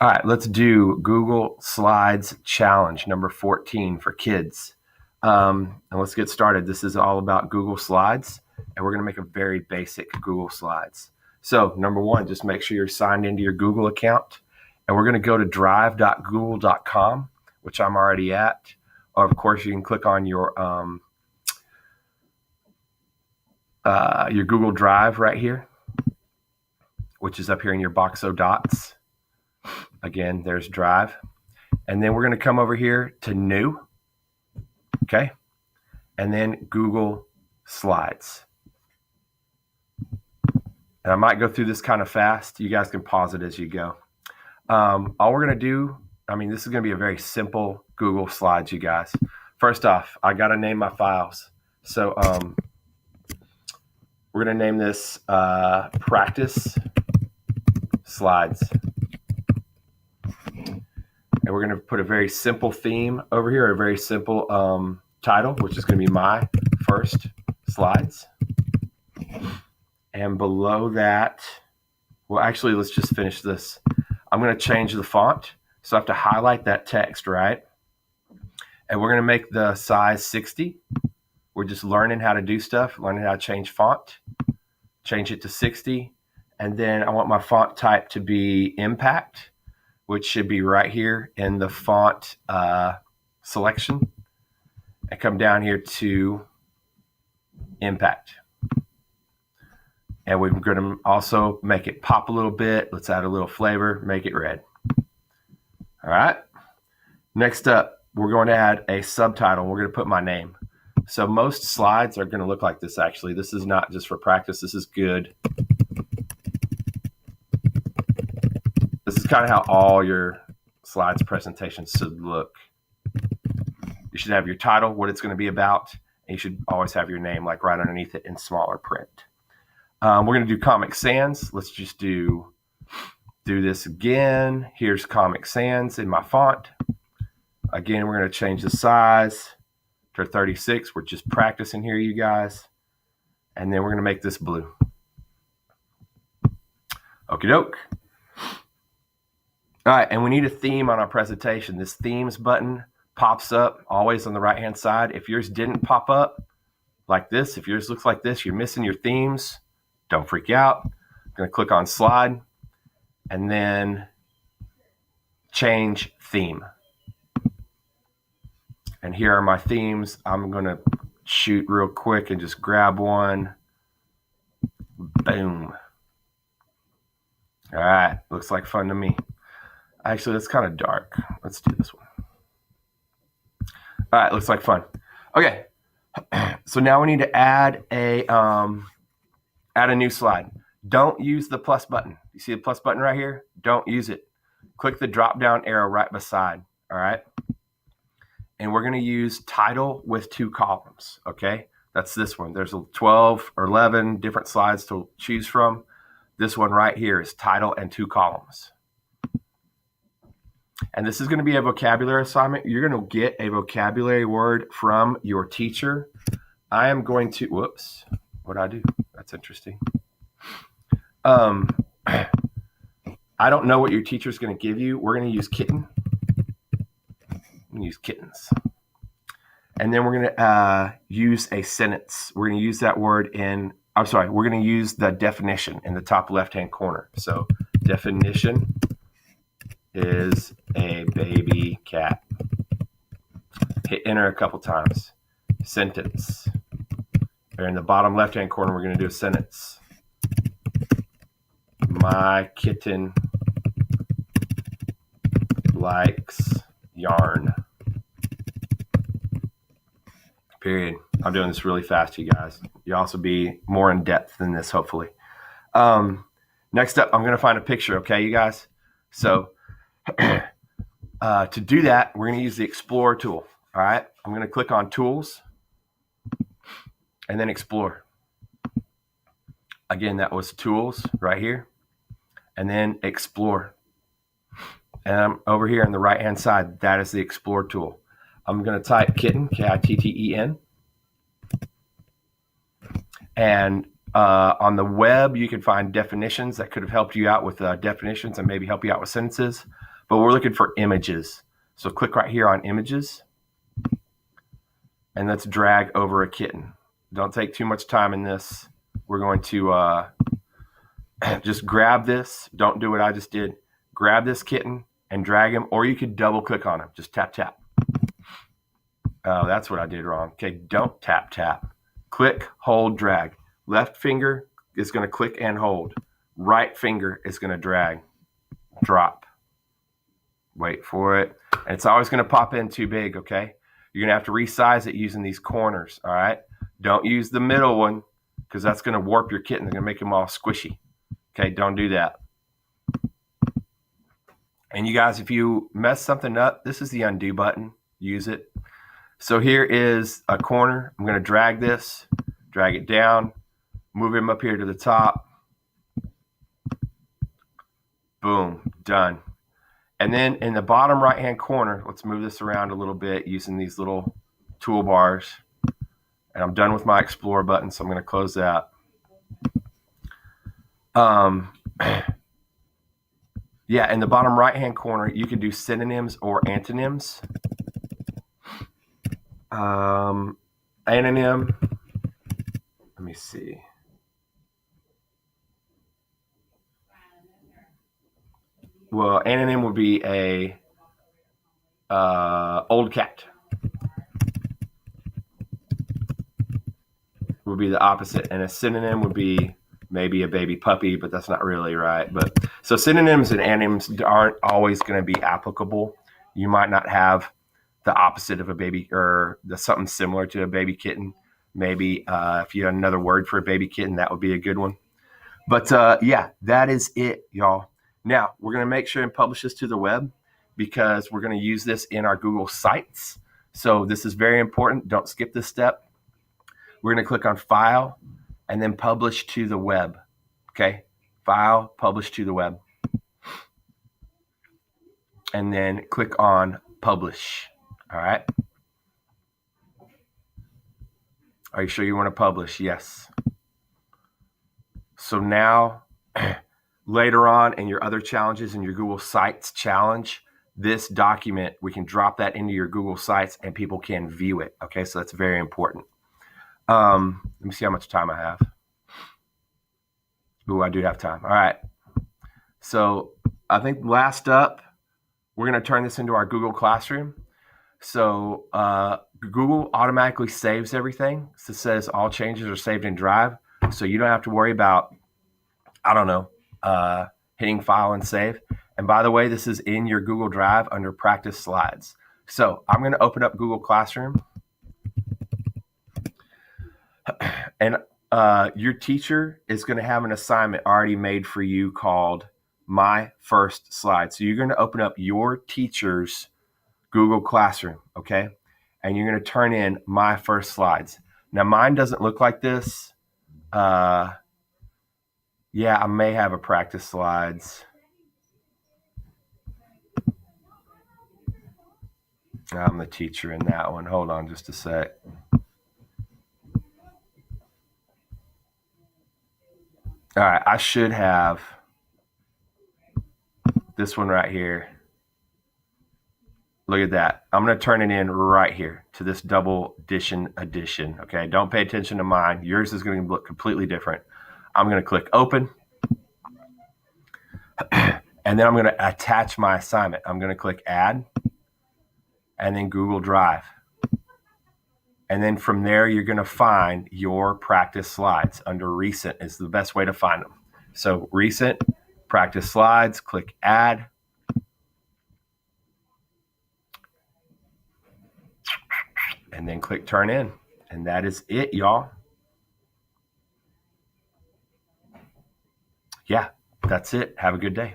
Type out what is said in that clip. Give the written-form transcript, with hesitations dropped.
All right, let's do Google Slides Challenge number 14 for kids. And let's get started. This is all about Google Slides, and we're going to make a very basic Google Slides. So number one, just make sure you're signed into your Google account. And we're going to go to drive.google.com, which I'm already at. Or of course, you can click on your Google Drive right here, which is up here in your box of dots. Again, there's Drive. And then we're going to come over here to New. Okay. And then Google Slides. And I might go through this kind of fast. You guys can pause it as you go. All we're going to do, this is going to be a very simple Google Slides, you guys. First off, I got to name my files. So we're going to name this Practice Slides. And we're going to put a very simple theme over here, a very simple title, which is going to be My First Slides. And below that, well, actually, let's just finish this. I'm going to change the font. So I have to highlight that text, right? And we're going to make the size 60. We're just learning how to do stuff, learning how to change font. Change it to 60. And then I want my font type to be Impact, which should be right here in the font selection. And come down here to Impact. And we're going to also make it pop a little bit. Let's add a little flavor, make it red. All right. Next up, we're going to add a subtitle. We're going to put my name. So most slides are going to look like this, actually. This is not just for practice. This is good. This is kind of how all your slides presentations should look. You should have your title, what it's going to be about, and you should always have your name like right underneath it in smaller print. We're going to do Comic Sans. Let's just do this again. Here's Comic Sans in my font. Again, we're going to change the size to 36. We're just practicing here, you guys. And then we're going to make this blue. Okie doke. All right, and we need a theme on our presentation. This themes button pops up always on the right-hand side. If yours didn't pop up like this, if yours looks like this, you're missing your themes. Don't freak out. I'm going to click on Slide and then change theme. And here are my themes. I'm going to shoot real quick and just grab one. Boom. All right, looks like fun to me. Actually, that's kind of dark. Let's do this one. All right, looks like fun. Okay, so now we need to add a new slide. Don't use the plus button. You see the plus button right here? Don't use it. Click the drop-down arrow right beside, all right? And we're going to use title with 2 columns, okay? That's this one. There's 12 or 11 different slides to choose from. This one right here is title and 2 columns. And this is going to be a vocabulary assignment. You're going to get a vocabulary word from your teacher. I am going to, whoops, what'd I do? That's interesting. I don't know what your teacher is going to give you. We're going to use kitten. I'm going to use kittens. And then we're going to use a sentence. We're going to use that word we're going to use the definition in the top left-hand corner. So definition is a baby cat. Hit enter a couple times. Sentence. There in the bottom left-hand corner, we're going to do a sentence. My kitten likes yarn. Period. I'm doing this really fast, you guys. You'll also be more in depth than this, hopefully. Next up, I'm going to find a picture, okay, you guys? So to do that, we're going to use the Explore tool, all right? I'm going to click on Tools and then Explore. Again, that was Tools right here, and then Explore. And I'm over here on the right-hand side, that is the Explore tool. I'm going to type kitten, K-I-T-T-E-N. And on the web, you can find definitions that could have helped you out with definitions and maybe help you out with sentences. but we're looking for images. So click right here on images, and let's drag over a kitten. Don't take too much time in this. We're going to just grab this. Don't do what I just did. Grab this kitten and drag him, or you could double click on him. Just tap, tap. Oh, that's what I did wrong. Okay, don't tap, tap. Click, hold, drag. Left finger is going to click and hold. Right finger is going to drag, drop. Wait for it. And it's always going to pop in too big, okay? You're going to have to resize it using these corners, all right? Don't use the middle one because that's going to warp your kitten. It's going to make them all squishy. Okay, don't do that. And you guys, if you mess something up, this is the undo button. Use it. So here is a corner. I'm going to drag this, drag it down, move him up here to the top. Boom, done. And then in the bottom right-hand corner, let's move this around a little bit using these little toolbars. And I'm done with my Explore button, so I'm going to close that. Yeah, in the bottom right-hand corner, you can do synonyms or antonyms. Anonym, let me see. Well, anonym would be a old cat. Would be the opposite, and a synonym would be maybe a baby puppy, but that's not really right. But so synonyms and antonyms aren't always going to be applicable. You might not have the opposite of a baby or something similar to a baby kitten. Maybe if you had another word for a baby kitten, that would be a good one. But yeah, that is it, y'all. Now, we're going to make sure and publish this to the web because we're going to use this in our Google Sites. So this is very important. Don't skip this step. We're going to click on File and then Publish to the web. Okay? File, Publish to the web. And then click on Publish. All right? Are you sure you want to publish? Yes. So now, later on in your other challenges in your Google Sites challenge, this document, we can drop that into your Google Sites and people can view it. Okay, so that's very important. Let me see how much time I have. Ooh, I do have time. All right. So I think last up, we're going to turn this into our Google Classroom. So Google automatically saves everything. So it says all changes are saved in Drive. So you don't have to worry about, I don't know, hitting File and Save. And by the way, this is in your Google Drive under Practice Slides. So I'm going to open up Google Classroom. And your teacher is going to have an assignment already made for you called My First Slide. So you're going to open up your teacher's Google Classroom, okay? And you're going to turn in My First Slides. Now, mine doesn't look like this. Yeah, I may have a Practice Slides. I'm the teacher in that one. Hold on just a sec. All right, I should have this one right here. Look at that. I'm going to turn it in right here to this double edition. Okay, don't pay attention to mine. Yours is going to look completely different. I'm going to click open. And then I'm going to attach my assignment. I'm going to click add and then Google Drive. And then from there, you're going to find your practice slides under recent is the best way to find them. So recent, practice slides, click add. And then click turn in. And that is it, y'all. Yeah, that's it. Have a good day.